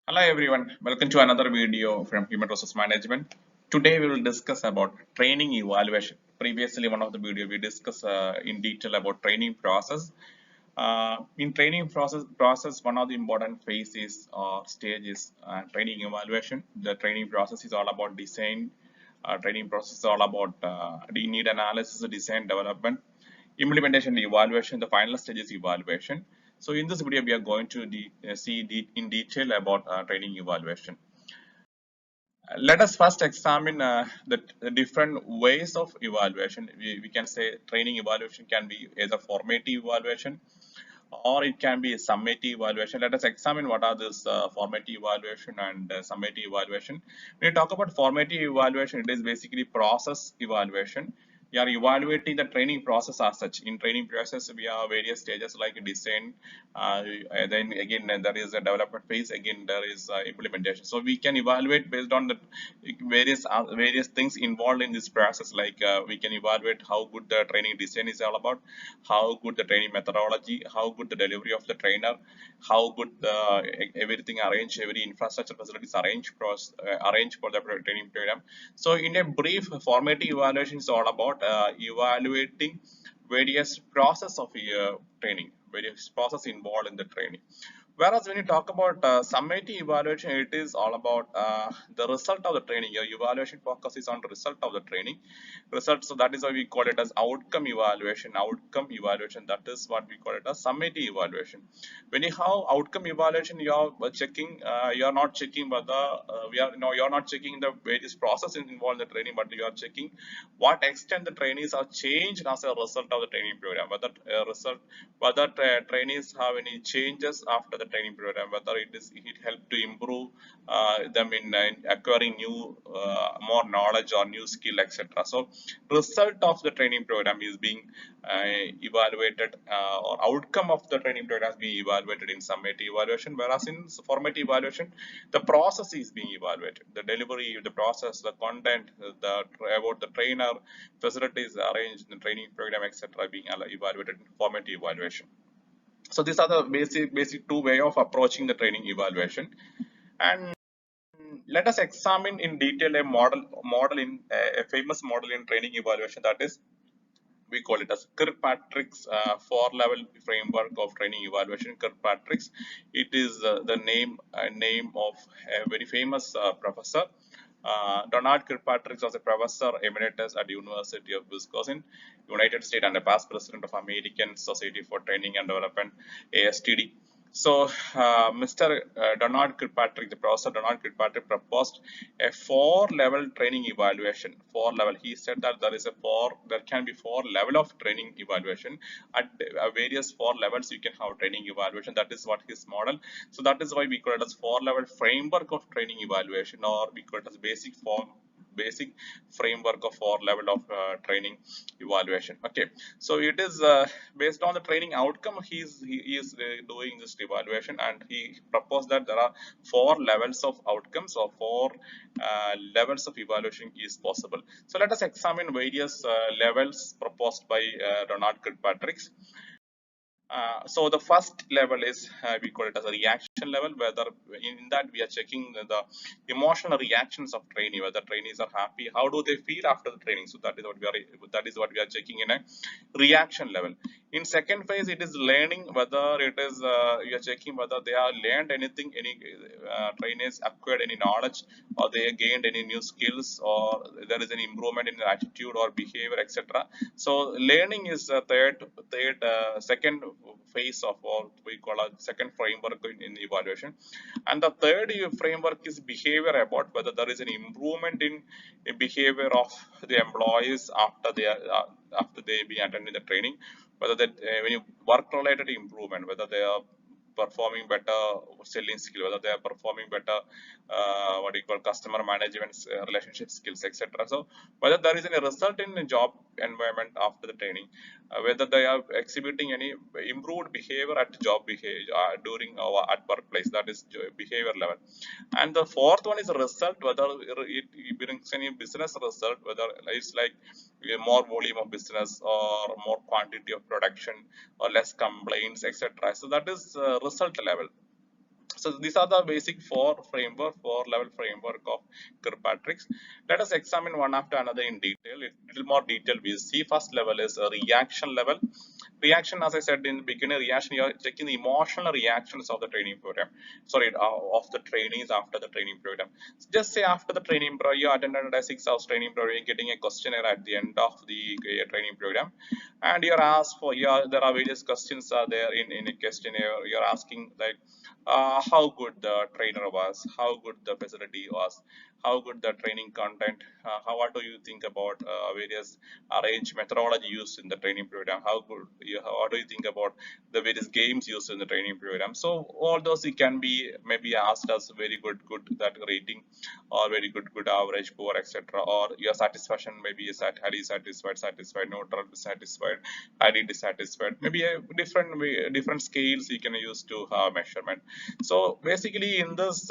Hello everyone, welcome to another video from Human Resource Management. Today we will discuss about training evaluation. Previously one of the video we discussed in detail about training process. In training process one of the important phases or stages training evaluation. The training process is all about design. Training process is all about need analysis, design, development, implementation, evaluation. The final stage is evaluation. So in this video, we are going to see in detail about training evaluation. Let us first examine the different ways of evaluation. We can say training evaluation can be either formative evaluation or it can be a summative evaluation. Let us examine what are this formative evaluation and summative evaluation. When you talk about formative evaluation, it is basically process evaluation. We are evaluating the training process as such. In training process, we have various stages like design, then again there is a development phase, again there is implementation. So we can evaluate based on the various things involved in this process. Like we can evaluate how good the training design is all about, how good the training methodology, how good the delivery of the trainer, how good everything arranged, every infrastructure facilities arranged for the training program. So in a brief, formative evaluation is all about evaluating various process of training, various process involved in the training. Whereas when you talk about summative evaluation, it is all about the result of the training. Your evaluation focuses on the result of the training. Result, so that is why we call it as outcome evaluation. Outcome evaluation, that is what we call it as summative evaluation. When you have outcome evaluation, you are checking. You are not checking whether you are not checking the various processes involved in the training, but you are checking what extent the trainees are changed as a result of the training program. Whether trainees have any changes after the training program, whether it helped to improve them in acquiring new more knowledge or new skill, etc. So result of the training program is being evaluated, or outcome of the training program is being evaluated in summative evaluation, whereas in formative evaluation the process is being evaluated, the delivery, the process, the content, about the trainer, facilities arranged in the training program, etc. being evaluated in formative evaluation. So these are the basic two way of approaching the training evaluation. And let us examine in detail a famous model in training evaluation, that is we call it as Kirkpatrick's four-level framework of training evaluation. Kirkpatrick's, it is the name of a very famous professor. Donald Kirkpatrick was a professor emeritus at University of Wisconsin, United States, and a past president of American Society for Training and Development, ASTD. So, Mr. Donald Kirkpatrick, the professor Donald Kirkpatrick, proposed a four-level training evaluation. Four-level. He said that there can be four level of training evaluation. At various four levels, you can have training evaluation. That is what his model. So that is why we call it as four-level framework of training evaluation, or we call it as basic framework of four level of training evaluation. Okay, so it is based on the training outcome. He is doing this evaluation, and he proposed that there are four levels of outcomes, or four levels of evaluation is possible. So let us examine various levels proposed by Donald Kirkpatrick. So the first level is we call it as a reaction level, whether in that we are checking the emotional reactions of trainee, whether trainees are happy, how do they feel after the training. So that is what we are checking in a reaction level. In second phase, it is learning, whether it is you are checking whether they are learned anything, any trainees acquired any knowledge, or they gained any new skills, or there is an improvement in attitude or behavior, etc. So learning is second phase of what we call a second framework in evaluation. And the third framework is behavior, about whether there is an improvement in behavior of the employees after they be attending the training, whether that when you work related improvement, whether they are performing better selling skill, whether they are performing better what do you call customer management relationship skills, etc. So whether there is any result in the job environment after the training, whether they are exhibiting any improved behavior at job behavior during at workplace, that is behavior level. And the fourth one is result, whether it brings any business result, whether it's like more volume of business or more quantity of production or less complaints, etc. So that is result level. So these are the basic four level framework of Kirkpatricks. Let us examine one after another in detail. In little more detail we see. First level is a reaction level. Reaction, as I said in the beginning, reaction, you are checking the emotional reactions of the training program. Sorry, of the trainees after the training program. Just say after the training program, you attended a 6 hours training program, you're getting a questionnaire at the end of the training program, and you're asked for, yeah, there are various questions are there in a questionnaire. You're asking like how good the trainer was, how good the facility was, how good the training content, what do you think about various arrange methodology used in the training program, how good, what do you think about the various games used in the training program. So all those it can be maybe asked as very good that rating, or very good average poor etc, or your satisfaction maybe is at highly satisfied neutral dissatisfied highly dissatisfied, maybe a different way, different scales you can use to measurement. So basically in this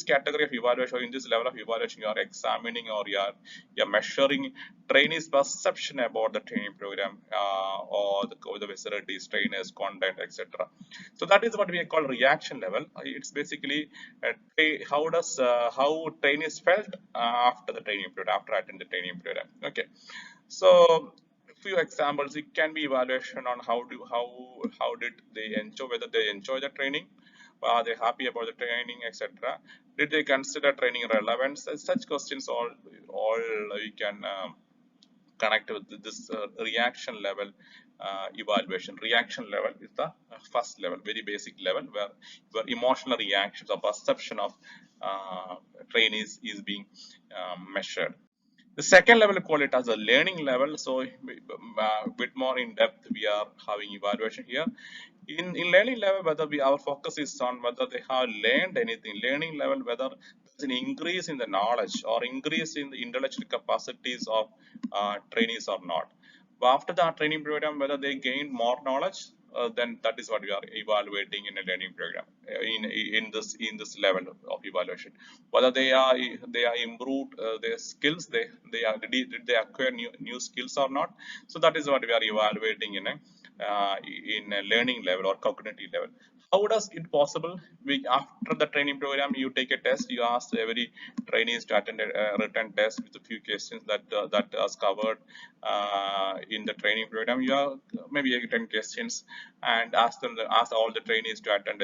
category of evaluation, or in this level of evaluation, you are examining or you're measuring trainees perception about the training program, or the facilities, trainers, content, etc. So that is what we call reaction level. It's basically how trainees felt after the training period, after attending the training program. Okay, so few examples. It can be evaluation on how did they enjoy, whether they enjoy the training, are they happy about the training, etc. Did they consider training relevant? Such questions all you can connect with this reaction level evaluation. Reaction level is the first level, very basic level, where emotional reactions or perception of trainees is being measured. The second level, we call it as a learning level. So a bit more in depth, we are having evaluation here. In learning level, whether our focus is on whether they have learned anything. Learning level, whether there's an increase in the knowledge or increase in the intellectual capacities of trainees or not. But after the training program, whether they gain more knowledge, then that is what we are evaluating in a learning program, in this level of evaluation. Whether they are improved their skills, did they acquire new skills or not. So that is what we are evaluating in a learning level or cognitive level. How does it possible? After the training program, you take a test. You ask every trainees to attend a written test with a few questions that is covered in the training program. You are maybe 10 questions, and ask all the trainees to attend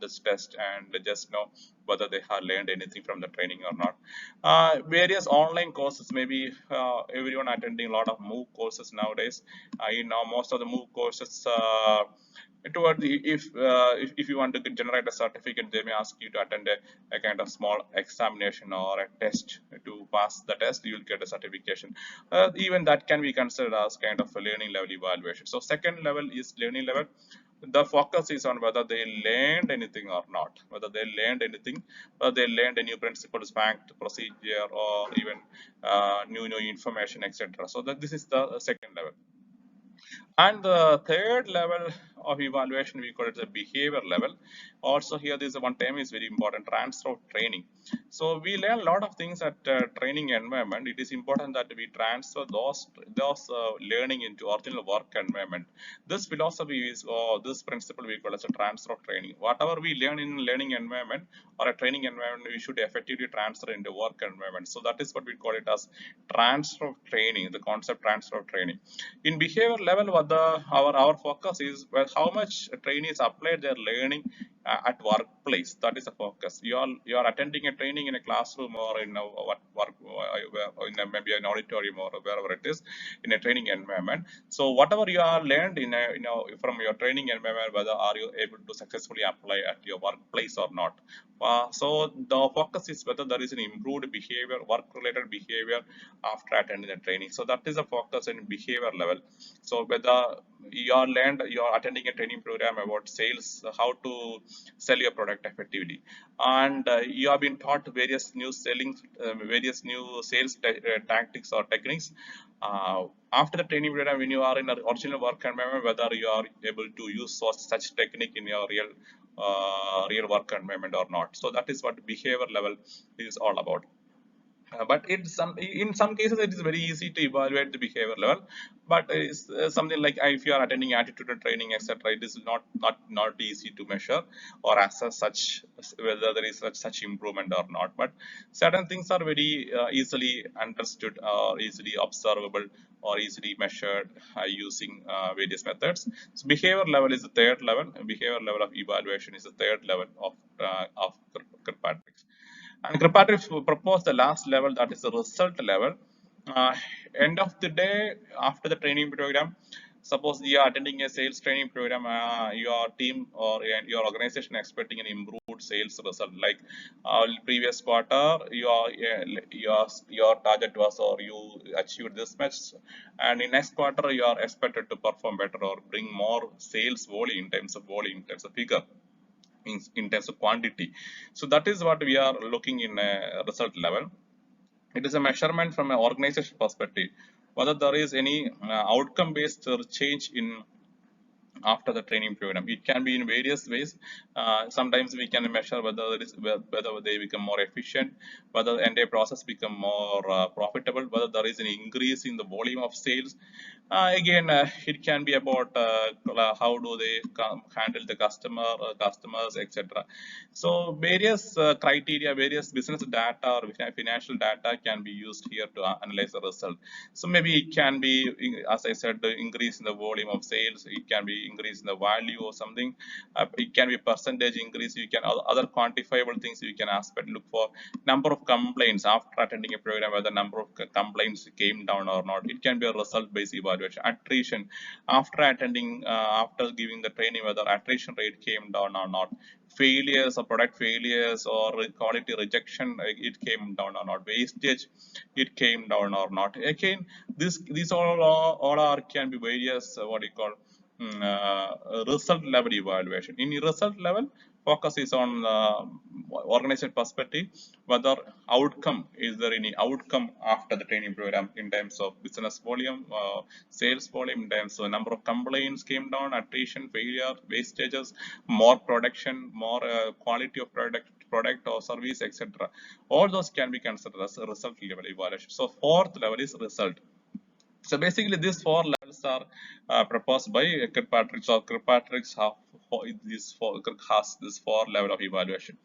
this test and just know whether they have learned anything from the training or not. Various online courses, maybe everyone attending a lot of MOOC courses nowadays. Most of the MOOC courses, toward the if you want to generate a certificate, they may ask you to attend a kind of small examination or a test. To pass the test, you will get a certification. Even that can be considered as kind of a learning level evaluation. So second level is learning level. The focus is on whether they learned anything or not, whether they learned anything, whether they learned a new principles, fact, procedure, or even new information, etc. So that this is the second level. And the third level of evaluation, we call it the behavior level. Also here, this one term is very important: transfer of training. So we learn a lot of things at training environment. It is important that we transfer those learning into original work environment. This philosophy is, or this principle, we call as a transfer of training. Whatever we learn in learning environment or a training environment, we should effectively transfer into work environment. So that is what we call it as transfer of training, the concept transfer of training. In behavior level, what our focus is, well, how much trainees applied their learning at workplace. That is the focus. You are attending a training in a classroom or in a work in maybe an auditorium or wherever it is, in a training environment. So whatever you are learned from your training environment, whether are you able to successfully apply at your workplace or not. So the focus is whether there is an improved behavior, work-related behavior after attending the training. So that is the focus in behavior level. So whether you are attending a training program about sales, how to sell your product effectively, and you have been taught various new sales tactics or techniques. After the training program, when you are in an original work environment, whether you are able to use such technique in your real work environment or not. So that is what behavior level is all about. But in some cases it is very easy to evaluate the behavior level, but it's something like if you are attending attitude training, etc., it is not easy to measure or assess such whether there is such improvement or not. But certain things are very easily understood or easily observable or easily measured using various methods. So behavior level is the third level. Behavior level of evaluation is the third level of Kirkpatrick's. And Kirkpatrick proposed the last level, that is the result level. Uh, End of the day, after the training program, suppose you are attending a sales training program, your team or your organization expecting an improved sales result. Like previous quarter, your target was or you achieved this much, and in next quarter you are expected to perform better or bring more sales volume, in terms of figure, in terms of quantity. So that is what we are looking in a result level. It is a measurement from an organization perspective, whether there is any outcome based change in after the training program. It can be in various ways. Sometimes we can measure whether they become more efficient, whether the entire process become more profitable, whether there is an increase in the volume of sales. Again, it can be about how do they handle the customers, etc. So various criteria, various business data or financial data can be used here to analyze the result. So maybe it can be, as I said, the increase in the volume of sales. It can be increase in the value or something. It can be percentage increase. You can other quantifiable things you can aspect look for. Number of complaints after attending a program, whether number of complaints came down or not. It can be a result based evaluation. Attrition after attending, after giving the training, whether attrition rate came down or not. Failures or product failures or quality rejection, it came down or not. Wastage, it came down or not. Again, these all are can be various what you call result level evaluation. In result level, focus is on organization perspective, whether outcome, is there any outcome after the training program in terms of business volume, sales volume, in terms of number of complaints came down, attrition, failure, wastages, more production, more quality of product or service, etc. All those can be considered as a result level evaluation. So fourth level is result. So basically, these four levels are proposed by Kirkpatrick's, or Kirkpatrick's has this four level of evaluation.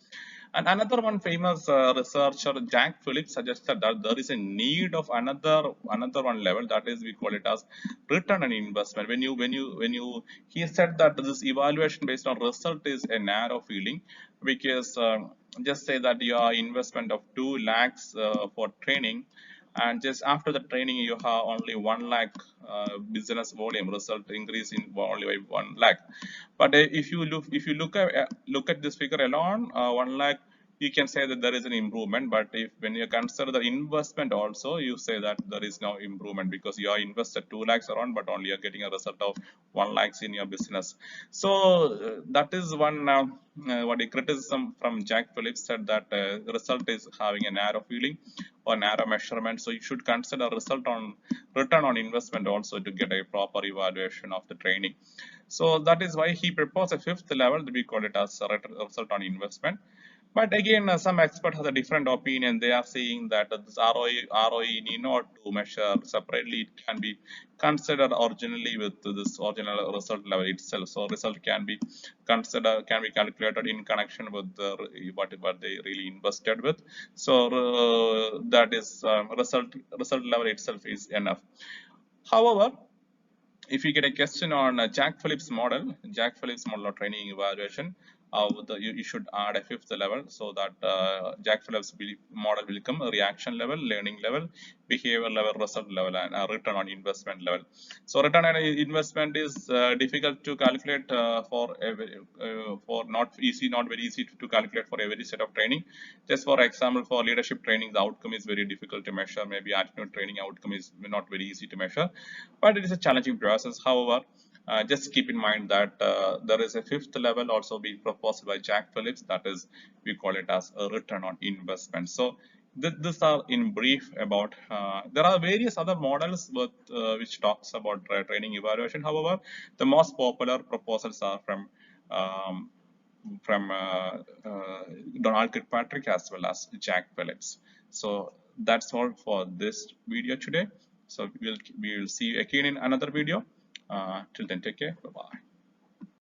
And another one famous researcher, Jack Phillips, suggested that there is a need of another one level, that is, we call it as return on investment. He said that this evaluation based on result is a narrow feeling, because just say that your investment of 2 lakhs for training, and just after the training you have only 1 lakh business volume result increase in only by 1 lakh. But if you look at this figure alone, 1 lakh, you can say that there is an improvement. But if when you consider the investment also, you say that there is no improvement, because you are invested 2 lakhs around, but only you are getting a result of 1 lakhs in your business. So that is one what a criticism from Jack Phillips, said that the result is having a narrow feeling or narrow measurement. So you should consider result on return on investment also to get a proper evaluation of the training. So that is why he proposed a fifth level, we call it as result on investment. But again, some experts have a different opinion. They are saying that this ROE need not to measure separately. It can be considered originally with this original result level itself. So result can be calculated in connection with what they really invested with. So that is result level itself is enough. However, if you get a question on Jack Phillips model of training evaluation, you should add a fifth level, so that Jack Phillips model will become a reaction level, learning level, behavior level, result level, and return on investment level. So return on investment is difficult to calculate for not very easy to calculate for every set of training. Just for example, for leadership training, the outcome is very difficult to measure. Maybe attitude training outcome is not very easy to measure, but it is a challenging process. However, just keep in mind that there is a fifth level also being proposed by Jack Phillips, that is, we call it as a return on investment. So this are in brief about there are various other models which talks about training evaluation. However, the most popular proposals are um, from Donald Kirkpatrick as well as Jack Phillips. So that's all for this video today. So we will see you again in another video. Till then, take care. Bye bye.